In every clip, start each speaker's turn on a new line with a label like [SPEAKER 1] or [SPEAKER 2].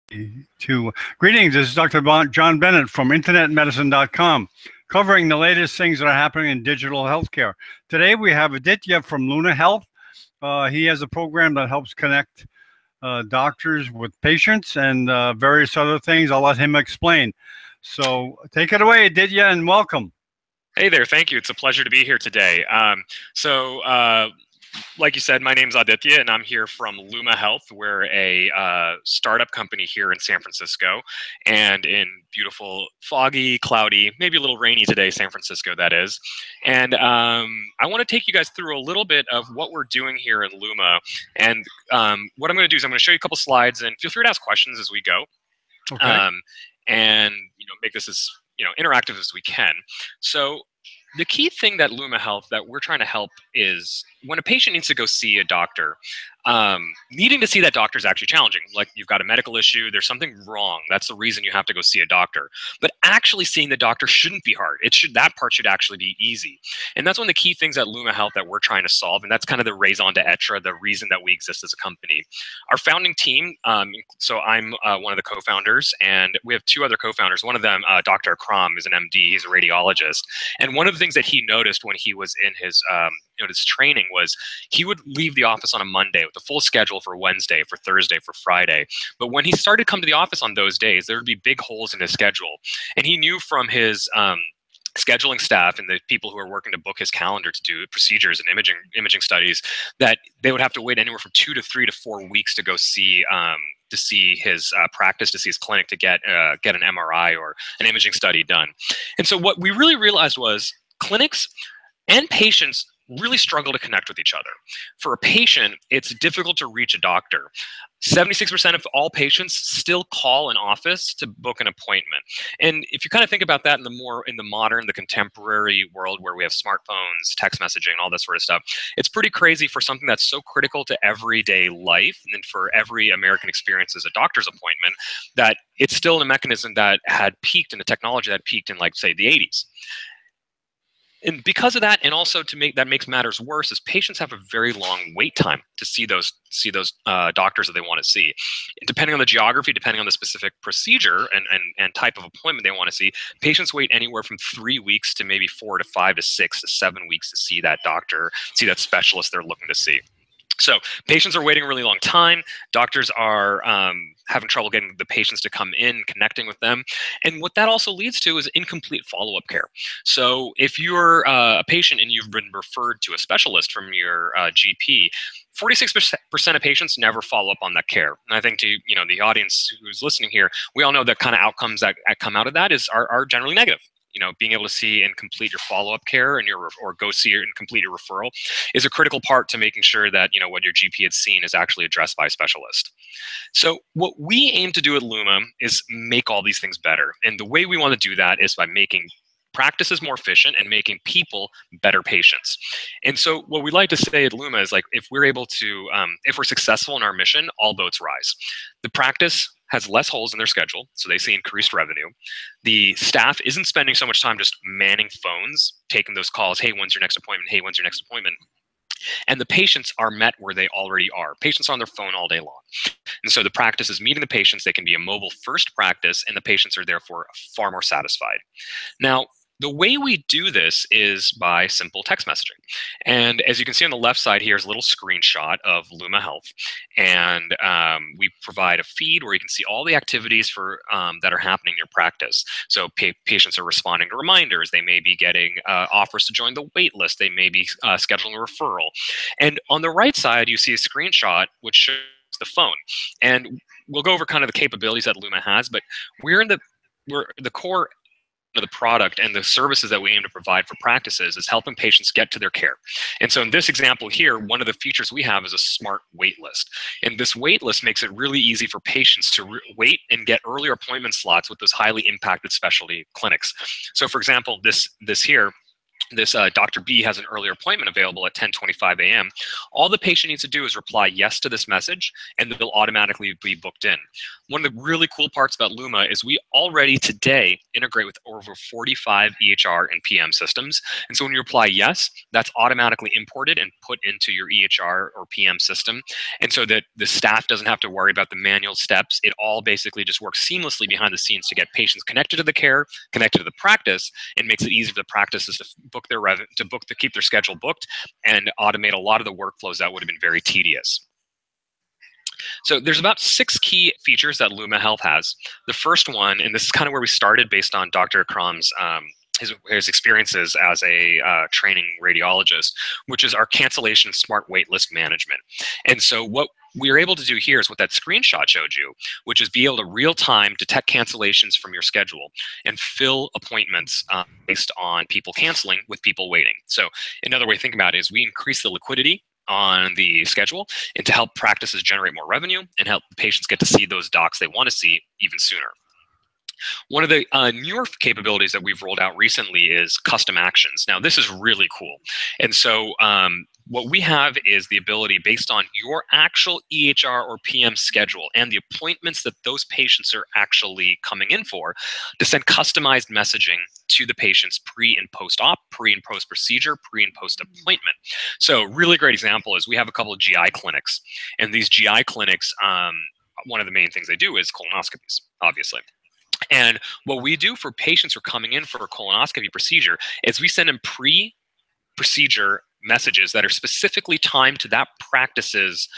[SPEAKER 1] To greetings. This is Dr. John Bennett from InternetMedicine.com, covering the latest things that are happening in digital healthcare. Today we have Aditya from Luna Health. He has a program that helps connect doctors with patients and various other things. I'll let him explain. So take it away, Aditya, and welcome.
[SPEAKER 2] Hey there, thank you. It's a pleasure to be here today. Like you said, my name's Aditya, and I'm here from Luma Health. We're a startup company here in San Francisco, and in beautiful, foggy, cloudy, maybe a little rainy today, San Francisco, that is. And I want to take you guys through a little bit of what we're doing here in Luma. And what I'm going to do is I'm going to show you a couple slides, and feel free to ask questions as we go.
[SPEAKER 1] Okay.
[SPEAKER 2] And make this as interactive as we can. So the key thing that Luma Health that we're trying to help is when a patient needs to go see a doctor, needing to see that doctor is actually challenging. Like, you've got a medical issue, there's something wrong. That's the reason you have to go see a doctor. But actually seeing the doctor shouldn't be hard. That part should actually be easy. And that's one of the key things at Luma Health that we're trying to solve. And that's kind of the raison d'etre, the reason that we exist as a company. Our founding team, so I'm one of the co-founders, and we have two other co-founders. One of them, Dr. Akram, is an MD, he's a radiologist. And one of the things that he noticed when he was in his his training was he would leave the office on a Monday with a full schedule for Wednesday, for Thursday, for Friday. But when he started to come to the office on those days, there would be big holes in his schedule. And he knew from his scheduling staff and the people who are working to book his calendar to do procedures and imaging studies that they would have to wait anywhere from 2 to 3 to 4 weeks to go see his practice, to see his clinic, to get an MRI or an imaging study done. And so what we really realized was clinics and patients really struggle to connect with each other. For a patient, it's difficult to reach a doctor. 76% of all patients still call an office to book an appointment. And if you kind of think about that in the contemporary world where we have smartphones, text messaging, all this sort of stuff, it's pretty crazy for something that's so critical to everyday life and for every American experience as a doctor's appointment, that it's still a mechanism that had peaked in the technology that peaked in, like, say, the 80s. And because of that, and also that makes matters worse, is patients have a very long wait time to see those doctors that they want to see. Depending on the geography, depending on the specific procedure and type of appointment they want to see, patients wait anywhere from 3 weeks to maybe 4 to 5 to 6 to 7 weeks to see that doctor, see that specialist they're looking to see. So patients are waiting a really long time. Doctors are having trouble getting the patients to come in, connecting with them. And what that also leads to is incomplete follow-up care. So if you're a patient and you've been referred to a specialist from your GP, 46% of patients never follow up on that care. And I think to the audience who's listening here, we all know that kind of outcomes that come out of that are generally negative. Being able to see and complete your follow-up care and or go see and complete your referral is a critical part to making sure that what your GP had seen is actually addressed by a specialist. So what we aim to do at Luma is make all these things better. And the way we want to do that is by making practices more efficient and making people better patients. And so what we like to say at Luma is, like, if we're successful in our mission, all boats rise. The practice has less holes in their schedule, so they see increased revenue. The staff isn't spending so much time just manning phones, taking those calls, hey, when's your next appointment? Hey, when's your next appointment? And the patients are met where they already are. Patients are on their phone all day long. And so the practice is meeting the patients. They can be a mobile-first practice, and the patients are therefore far more satisfied. Now, the way we do this is by simple text messaging. And as you can see on the left side here is a little screenshot of Luma Health. And we provide a feed where you can see all the activities that are happening in your practice. So patients are responding to reminders. They may be getting offers to join the wait list. They may be scheduling a referral. And on the right side, you see a screenshot which shows the phone. And we'll go over kind of the capabilities that Luma has, but we're the core of the product and the services that we aim to provide for practices is helping patients get to their care. And so in this example here, one of the features we have is a smart wait list. And this wait list makes it really easy for patients to wait and get earlier appointment slots with those highly impacted specialty clinics. So for example, this here, this Dr. B has an earlier appointment available at 10:25 a.m. All the patient needs to do is reply yes to this message, and they'll automatically be booked in. One of the really cool parts about Luma is we already today integrate with over 45 EHR and PM systems. And so when you reply yes, that's automatically imported and put into your EHR or PM system. And so that the staff doesn't have to worry about the manual steps. It all basically just works seamlessly behind the scenes to get patients connected to the care, connected to the practice, and makes it easy for the practices to book their to keep their schedule booked and automate a lot of the workflows that would have been very tedious. So there's about 6 key features that Luma Health has. The first one, and this is kind of where we started based on Dr. Krom's his experiences as a training radiologist, which is our cancellation smart waitlist management. And so what we are able to do here is what that screenshot showed you, which is be able to real time detect cancellations from your schedule and fill appointments based on people canceling with people waiting. So another way to think about it is we increase the liquidity on the schedule and to help practices generate more revenue and help patients get to see those docs they want to see even sooner. One of the newer capabilities that we've rolled out recently is custom actions. Now, this is really cool. And so what we have is the ability based on your actual EHR or PM schedule and the appointments that those patients are actually coming in for to send customized messaging to the patients pre and post-op, pre and post-procedure, pre and post-appointment. So really great example is we have a couple of GI clinics. And these GI clinics, one of the main things they do is colonoscopies, obviously. And what we do for patients who are coming in for a colonoscopy procedure is we send them pre-procedure messages that are specifically timed to that practice's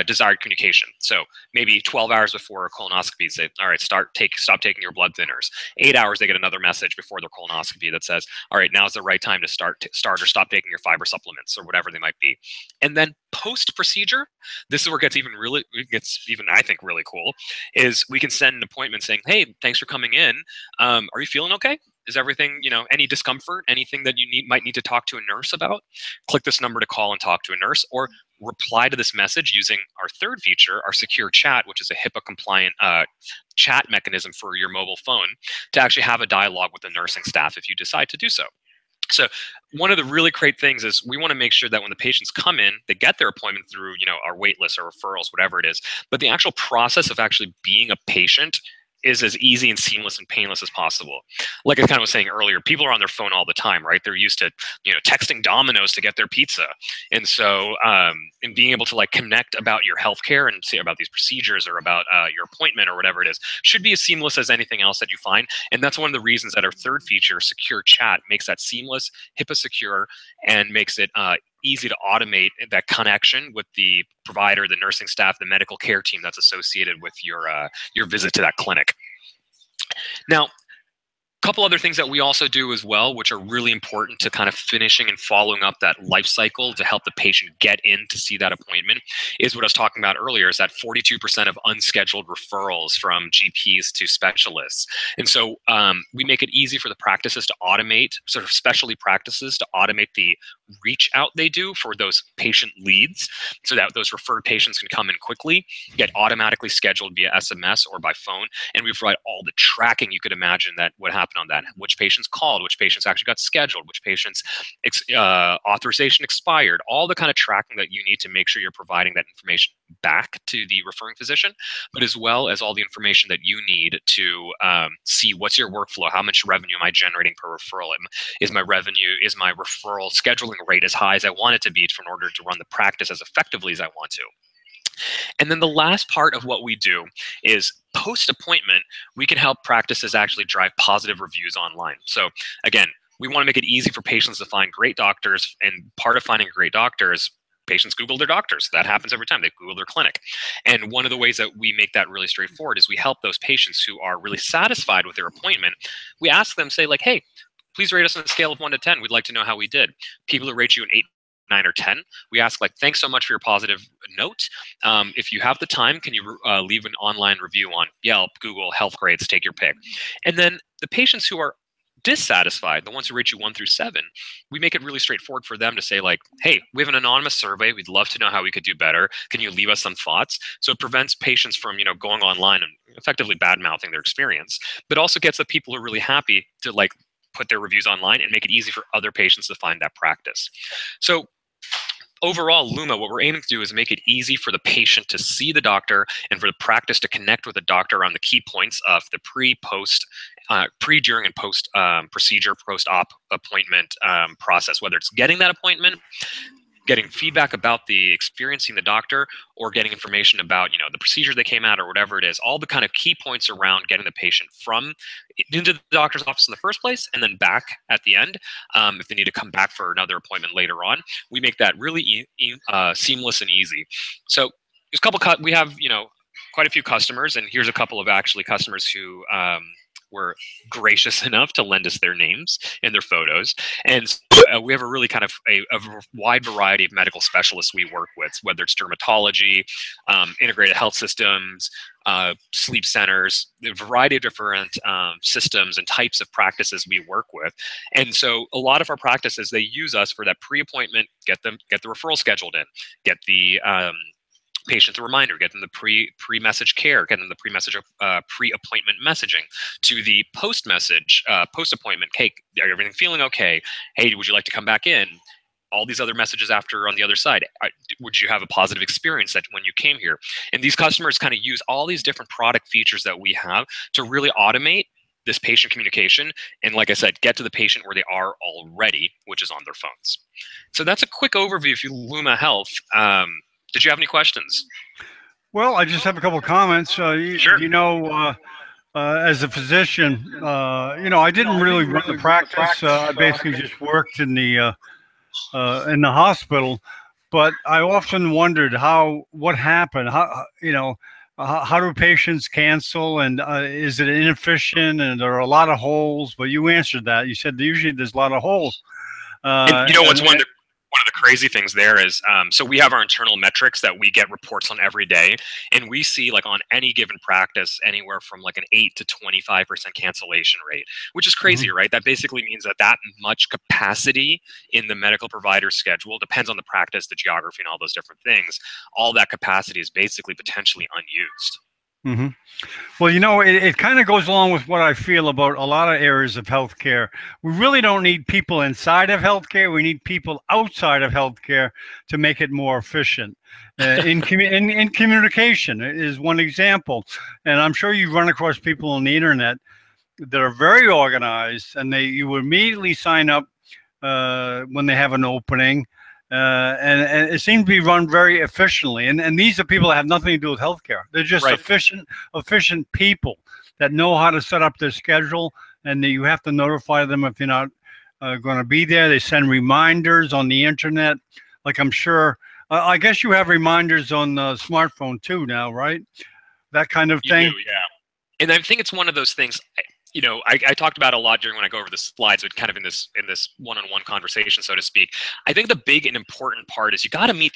[SPEAKER 2] desired communication. So maybe 12 hours before a colonoscopy, say, all right, stop taking your blood thinners. 8 hours, they get another message before their colonoscopy that says, all right, now's the right time to start or stop taking your fiber supplements or whatever they might be. And then post-procedure, this is where it gets even, I think, really cool, is we can send an appointment saying, hey, thanks for coming in. Are you feeling okay? Is everything, any discomfort, anything that you might need to talk to a nurse about? Click this number to call and talk to a nurse, or reply to this message using our third feature, our secure chat, which is a HIPAA compliant chat mechanism for your mobile phone to actually have a dialogue with the nursing staff if you decide to do so. So one of the really great things is we want to make sure that when the patients come in, they get their appointment through, our wait list or referrals, whatever it is. But the actual process of actually being a patient is as easy and seamless and painless as possible. Like I kind of was saying earlier, people are on their phone all the time, right? They're used to, texting Domino's to get their pizza. And so, and being able to connect about your healthcare and say about these procedures or about your appointment or whatever it is, should be as seamless as anything else that you find. And that's one of the reasons that our third feature, secure chat, makes that seamless, HIPAA secure, and makes it easy to automate that connection with the provider, the nursing staff, the medical care team that's associated with your visit to that clinic. Now, a couple other things that we also do as well, which are really important to kind of finishing and following up that life cycle to help the patient get in to see that appointment, is what I was talking about earlier, is that 42% of unscheduled referrals from GPs to specialists. And so we make it easy for the practices to automate, sort of specialty practices to automate the reach out they do for those patient leads so that those referred patients can come in quickly, get automatically scheduled via SMS or by phone, and we provide all the tracking you could imagine that would happen on that, which patients called, which patients actually got scheduled, which patients authorization expired, all the kind of tracking that you need to make sure you're providing that information back to the referring physician, but as well as all the information that you need to see what's your workflow, how much revenue am I generating per referral, is my referral scheduling rate as high as I want it to be in order to run the practice as effectively as I want to. And then the last part of what we do is post-appointment, we can help practices actually drive positive reviews online. So again, we want to make it easy for patients to find great doctors, and part of finding a great doctor is patients Google their doctors. That happens every time they Google their clinic. And one of the ways that we make that really straightforward is we help those patients who are really satisfied with their appointment. We ask them, say hey, please rate us on a scale of 1 to 10. We'd like to know how we did. People who rate you an 8, 9, or 10, we ask thanks so much for your positive note. If you have the time, can you leave an online review on Yelp, Google, Health Grades, take your pick. And then the patients who are dissatisfied, the ones who rate you 1 through 7, we make it really straightforward for them to say hey, we have an anonymous survey. We'd love to know how we could do better. Can you leave us some thoughts? So it prevents patients from, going online and effectively bad-mouthing their experience, but also gets the people who are really happy to put their reviews online and make it easy for other patients to find that practice. So overall, Luma, what we're aiming to do is make it easy for the patient to see the doctor and for the practice to connect with the doctor on the key points of the pre, post, during, and post procedure, post-op appointment process, whether it's getting that appointment, getting feedback about the experiencing the doctor, or getting information about, you know, the procedure they came at or whatever it is, all the kind of key points around getting the patient from into the doctor's office in the first place and then back at the end. If they need to come back for another appointment later on, we make that really seamless and easy. So there's a couple, we have, you know, quite a few customers, and here's a couple of actually customers who were gracious enough to lend us their names and their photos. And so, we have a really kind of a wide variety of medical specialists we work with, whether it's dermatology, integrated health systems, sleep centers, a variety of different systems and types of practices we work with. And so a lot of our practices, they use us for that pre-appointment, get the referral scheduled in, get the patient a reminder, get them the pre-message care, get them the pre-appointment messaging, to the post-message, post-appointment, hey, everything feeling okay? Hey, would you like to come back in? All these other messages after on the other side. Would you have a positive experience that when you came here? And these customers kind of use all these different product features that we have to really automate this patient communication. And like I said, get to the patient where they are already, which is on their phones. So that's a quick overview of Luma Health. Did you have any questions?
[SPEAKER 1] Well, I just have a couple of comments.
[SPEAKER 2] Sure.
[SPEAKER 1] You know, as a physician, you know, I didn't really run the practice. I basically just worked in the hospital, but I often wondered what happened. How, you know, how do patients cancel, and is it inefficient? And there are a lot of holes. But you answered that. You said usually there's a lot of holes.
[SPEAKER 2] And you know what's one of the crazy things there is, so we have our internal metrics that we get reports on every day, and we see, like, on any given practice, anywhere from like an 8 to 25% cancellation rate, which is crazy, right? That basically means that much capacity in the medical provider schedule, depends on the practice, the geography, and all those different things. All that capacity is basically potentially unused.
[SPEAKER 1] Mm-hmm. Well, you know, it kind of goes along with what I feel about a lot of areas of healthcare. We really don't need people inside of healthcare. We need people outside of healthcare to make it more efficient. In communication is one example. And I'm sure you've run across people on the internet that are very organized, and you immediately sign up when they have an opening. And it seems to be run very efficiently. And these are people that have nothing to do with healthcare. They're just
[SPEAKER 2] Right.
[SPEAKER 1] efficient people that know how to set up their schedule, and you have to notify them if you're not going to be there. They send reminders on the internet. Like, I'm sure, I guess you have reminders on the smartphone too now, right? That kind of thing.
[SPEAKER 2] You do, yeah. And I think it's one of those things. You know, I talked about a lot during when I go over the slides, but kind of in this one-on-one conversation, so to speak. I think the big and important part is you got to meet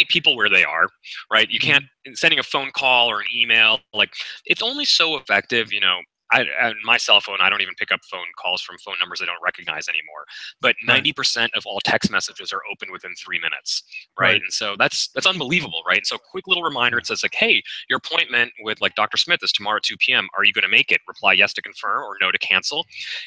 [SPEAKER 2] people where they are, right? You can't, sending a phone call or an email, like, it's only so effective, you know. On my cell phone, I don't even pick up phone calls from phone numbers I don't recognize anymore. But 90% of all text messages are open within 3 minutes, right? And so that's unbelievable, right? And so, quick little reminder, it says, like, hey, your appointment with, like, Dr. Smith is tomorrow at 2 p.m. Are you going to make it? Reply yes to confirm or no to cancel.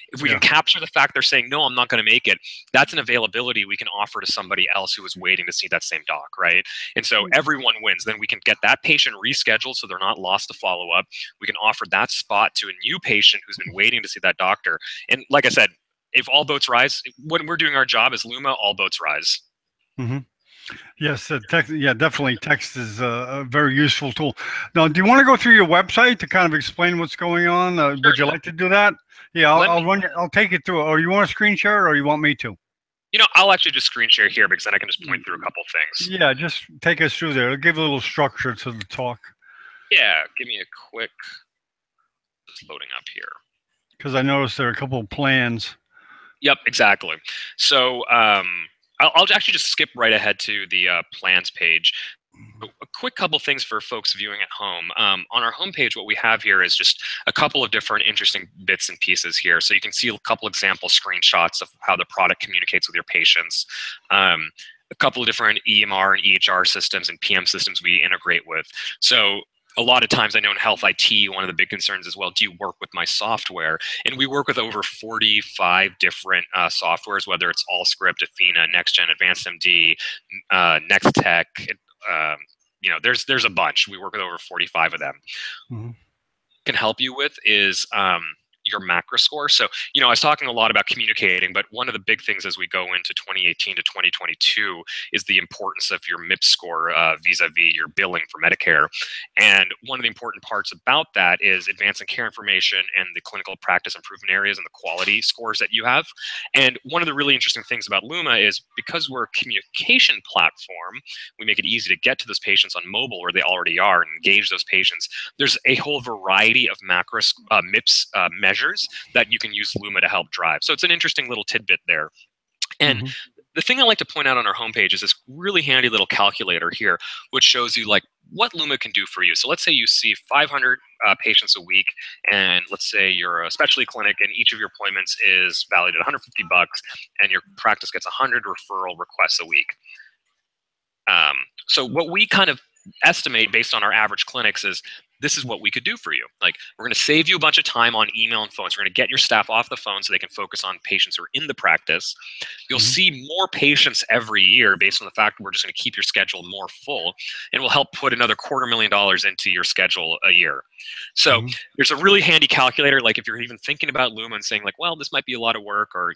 [SPEAKER 2] If we can capture the fact they're saying, no, I'm not going to make it, that's an availability we can offer to somebody else who is waiting to see that same doc, right? And so everyone wins. Then we can get that patient rescheduled so they're not lost to follow up. We can offer that spot to a new patient who's been waiting to see that doctor. And like I said, if all boats rise, when we're doing our job as Luma, all boats rise.
[SPEAKER 1] Mm-hmm. Yes, text. Yeah, definitely. Text is a very useful tool. Now, do you want to go through your website to kind of explain what's going on?
[SPEAKER 2] Sure.
[SPEAKER 1] Would you like to do that? Yeah, I'll take it through. Or you want to screen share it, or you want me to?
[SPEAKER 2] You know, I'll actually just screen share here because then I can just point through a couple things.
[SPEAKER 1] Yeah, just take us through there. It'll give a little structure to the talk.
[SPEAKER 2] Yeah, give me a quick. Just loading up here.
[SPEAKER 1] Because I noticed there are a couple of plans.
[SPEAKER 2] Yep, exactly. So I'll actually just skip right ahead to the plans page. A quick couple things for folks viewing at home. On our homepage, what we have here is just a couple of different interesting bits and pieces here. So you can see a couple example screenshots of how the product communicates with your patients. A couple of different EMR and EHR systems and PM systems we integrate with. So a lot of times I know in health IT, one of the big concerns as well, do you work with my software? And we work with over 45 different softwares, whether it's Allscript, Athena, NextGen, AdvancedMD, NextTech. There's a bunch. We work with over 45 of them.
[SPEAKER 1] Mm-hmm.
[SPEAKER 2] Can help you with is your macro score. So, I was talking a lot about communicating, but one of the big things as we go into 2018 to 2022 is the importance of your MIPS score vis-a-vis your billing for Medicare. And one of the important parts about that is advancing care information and the clinical practice improvement areas and the quality scores that you have. And one of the really interesting things about Luma is because we're a communication platform, we make it easy to get to those patients on mobile where they already are and engage those patients. There's a whole variety of macro MIPS measures that you can use Luma to help drive. So it's an interesting little tidbit there. And
[SPEAKER 1] Mm-hmm.
[SPEAKER 2] the thing I like to point out on our homepage is this really handy little calculator here, which shows you like what Luma can do for you. So let's say you see 500 patients a week, and let's say you're a specialty clinic, and each of your appointments is valued at $150, and your practice gets 100 referral requests a week. So what we kind of estimate based on our average clinics is this is what we could do for you. Like, we're going to save you a bunch of time on email and phones. We're going to get your staff off the phone so they can focus on patients who are in the practice. You'll
[SPEAKER 1] Mm-hmm.
[SPEAKER 2] see more patients every year based on the fact that we're just going to keep your schedule more full, and we'll help put another $250,000 into your schedule a year. So
[SPEAKER 1] Mm-hmm.
[SPEAKER 2] there's a really handy calculator. Like, if you're even thinking about Luma and saying like, well, this might be a lot of work, or,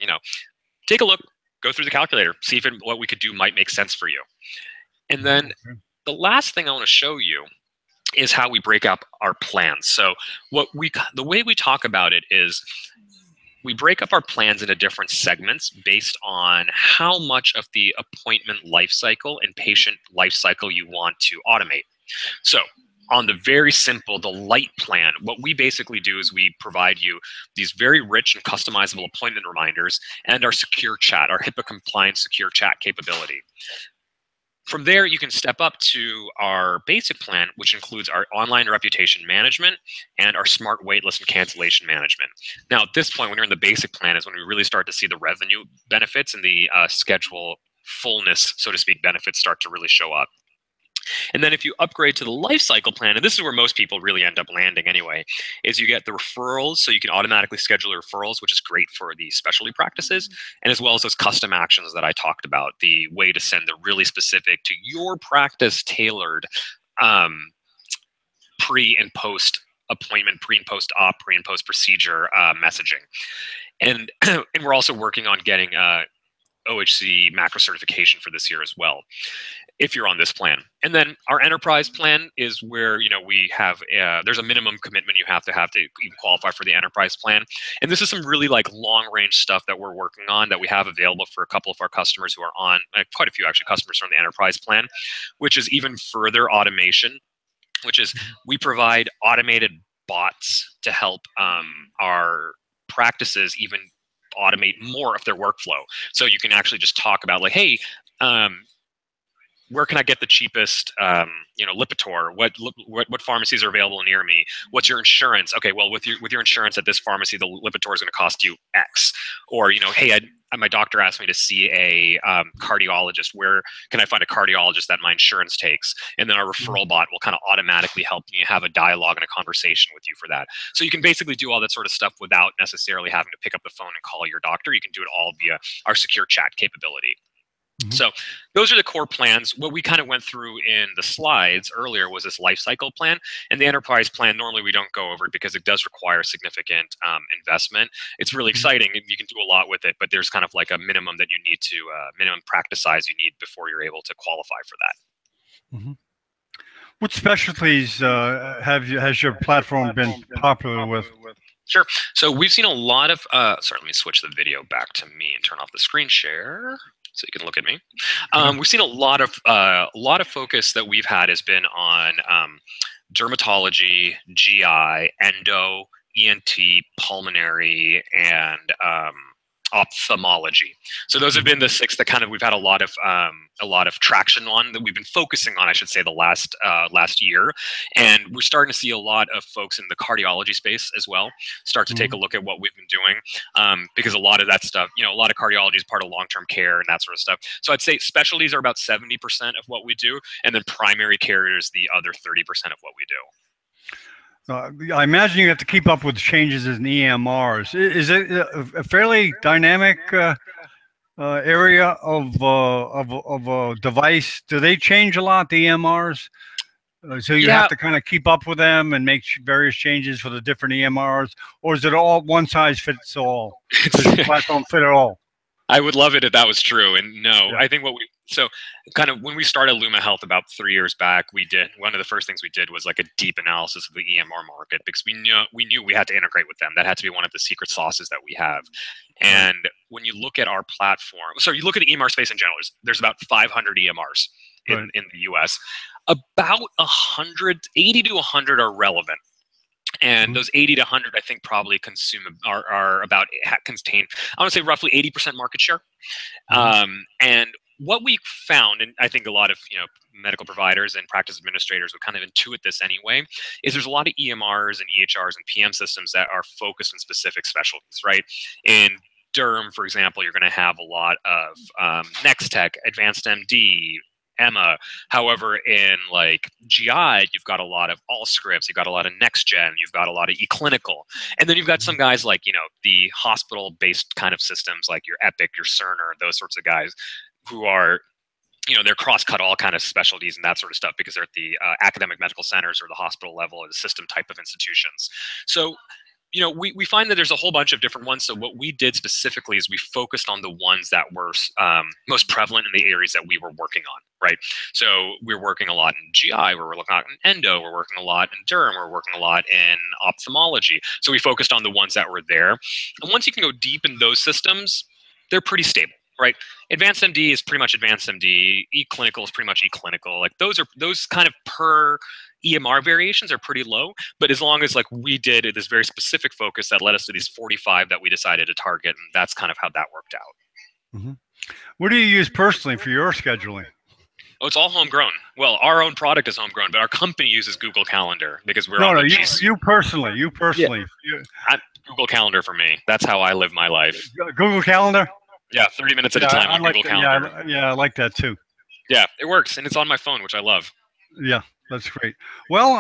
[SPEAKER 2] take a look, go through the calculator, see if what we could do might make sense for you. And then
[SPEAKER 1] Okay.
[SPEAKER 2] the last thing I want to show you is how we break up our plans. So the way we talk about it is we break up our plans into different segments based on how much of the appointment life cycle and patient life cycle you want to automate. So on the very simple, the light plan, what we basically do is we provide you these very rich and customizable appointment reminders and our secure chat, our HIPAA compliant secure chat capability. From there, you can step up to our basic plan, which includes our online reputation management and our smart waitlist and cancellation management. Now, at this point, when you're in the basic plan is when we really start to see the revenue benefits and the schedule fullness, so to speak, benefits start to really show up. And then if you upgrade to the life cycle plan, and this is where most people really end up landing anyway, is you get the referrals, so you can automatically schedule the referrals, which is great for the specialty practices, and as well as those custom actions that I talked about, the way to send the really specific to your practice tailored pre and post appointment, pre and post op, pre and post procedure messaging. And and we're also working on getting OHC macro certification for this year as well, if you're on this plan. And then our enterprise plan is where we have there's a minimum commitment you have to even qualify for the enterprise plan. And this is some really like long range stuff that we're working on that we have available for a couple of our customers who are on quite a few actually customers from the enterprise plan, which is even further automation, which is we provide automated bots to help our practices even automate more of their workflow. So you can actually just talk about like, hey, where can I get the cheapest, Lipitor? What pharmacies are available near me? What's your insurance? Okay, well, with your insurance at this pharmacy, the Lipitor is going to cost you X. Or hey, my doctor asked me to see a cardiologist. Where can I find a cardiologist that my insurance takes? And then our referral bot will kind of automatically help you have a dialogue and a conversation with you for that. So you can basically do all that sort of stuff without necessarily having to pick up the phone and call your doctor. You can do it all via our secure chat capability.
[SPEAKER 1] Mm-hmm.
[SPEAKER 2] So those are the core plans. What we kind of went through in the slides earlier was this life cycle plan, and the enterprise plan. Normally we don't go over it because it does require significant investment. It's really exciting and you can do a lot with it, but there's kind of like a minimum that you need to minimum practice size you need before you're able to qualify for that.
[SPEAKER 1] Mm-hmm. What specialties has your platform been popular with?
[SPEAKER 2] Sure. So we've seen a lot of sorry, let me switch the video back to me and turn off the screen share so you can look at me. We've seen a lot of focus that we've had has been on dermatology, GI, endo, ENT, pulmonary, and ophthalmology. So those have been the six that kind of we've had a lot of traction on, that we've been focusing on, I should say, the last year. And we're starting to see a lot of folks in the cardiology space as well start to take a look at what we've been doing, because a lot of that stuff, a lot of cardiology is part of long-term care and that sort of stuff. So I'd say specialties are about 70% of what we do, and then primary care is the other 30% of what we do.
[SPEAKER 1] I imagine you have to keep up with changes in EMRs. Is it a fairly dynamic area of a device? Do they change a lot, the EMRs? So you have
[SPEAKER 2] Yeah,
[SPEAKER 1] to kind of keep up with them and make various changes for the different EMRs, or is it all one size fits all? Does your platform fit at all?
[SPEAKER 2] I would love it if that was true. And no,
[SPEAKER 1] Yeah.
[SPEAKER 2] I think so kind of when we started Luma Health about 3 years back, we did one of the first things we did was like a deep analysis of the EMR market because we knew we had to integrate with them. That had to be one of the secret sauces that we have.
[SPEAKER 1] Right.
[SPEAKER 2] And when you look at our platform, so you look at the EMR space in general, there's about 500 EMRs
[SPEAKER 1] Right.
[SPEAKER 2] in the US. About 180 to 100 are relevant. And
[SPEAKER 1] Mhm.
[SPEAKER 2] those 80 to 100, I think, probably are about contain, I want to say roughly 80% market share.
[SPEAKER 1] Mhm.
[SPEAKER 2] And what we found, and I think a lot of medical providers and practice administrators would kind of intuit this anyway, is there's a lot of EMRs and EHRs and PM systems that are focused on specific specialties, right? In derm, for example, you're going to have a lot of Nextech, Advanced MD, Emma. However, in like GI, you've got a lot of Allscripts, you've got a lot of NextGen, you've got a lot of eClinical, and then you've got some guys like the hospital-based kind of systems like your Epic, your Cerner, those sorts of guys who are they're cross-cut all kind of specialties and that sort of stuff because they're at the academic medical centers or the hospital level or the system type of institutions. So we find that there's a whole bunch of different ones. So what we did specifically is we focused on the ones that were most prevalent in the areas that we were working on, right? So we're working a lot in GI, we're looking at endo, we're working a lot in derm, we're working a lot in ophthalmology. So we focused on the ones that were there. And once you can go deep in those systems, they're pretty stable, right? Advanced MD is pretty much Advanced MD. eClinical is pretty much eClinical. Like those kind of per EMR variations are pretty low, but as long as like we did this very specific focus that led us to these 45 that we decided to target, and that's kind of how that worked out.
[SPEAKER 1] Mhm. What do you use personally for your scheduling?
[SPEAKER 2] Oh, it's all homegrown. Well, our own product is homegrown, but our company uses Google Calendar because we're
[SPEAKER 1] No,
[SPEAKER 2] on
[SPEAKER 1] no,
[SPEAKER 2] the G Suite.
[SPEAKER 1] you personally,
[SPEAKER 2] Yeah,
[SPEAKER 1] You-
[SPEAKER 2] Google Calendar for me. That's how I live my life.
[SPEAKER 1] Google Calendar.
[SPEAKER 2] Yeah, 30 minutes at a
[SPEAKER 1] Yeah,
[SPEAKER 2] time
[SPEAKER 1] I
[SPEAKER 2] on
[SPEAKER 1] like
[SPEAKER 2] Google
[SPEAKER 1] that. Yeah,
[SPEAKER 2] Calendar.
[SPEAKER 1] yeah, I like that too.
[SPEAKER 2] Yeah, it works, and it's on my phone, which I love.
[SPEAKER 1] Yeah, that's great. Well,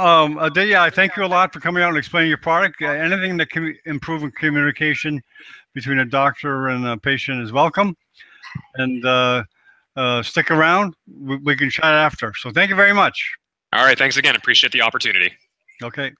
[SPEAKER 1] yeah, I thank you a lot for coming out and explaining your product. Anything that can improve in communication between a doctor and a patient is welcome. And stick around. We can chat after. So thank you very much.
[SPEAKER 2] All right, thanks again. Appreciate the opportunity.
[SPEAKER 1] Okay.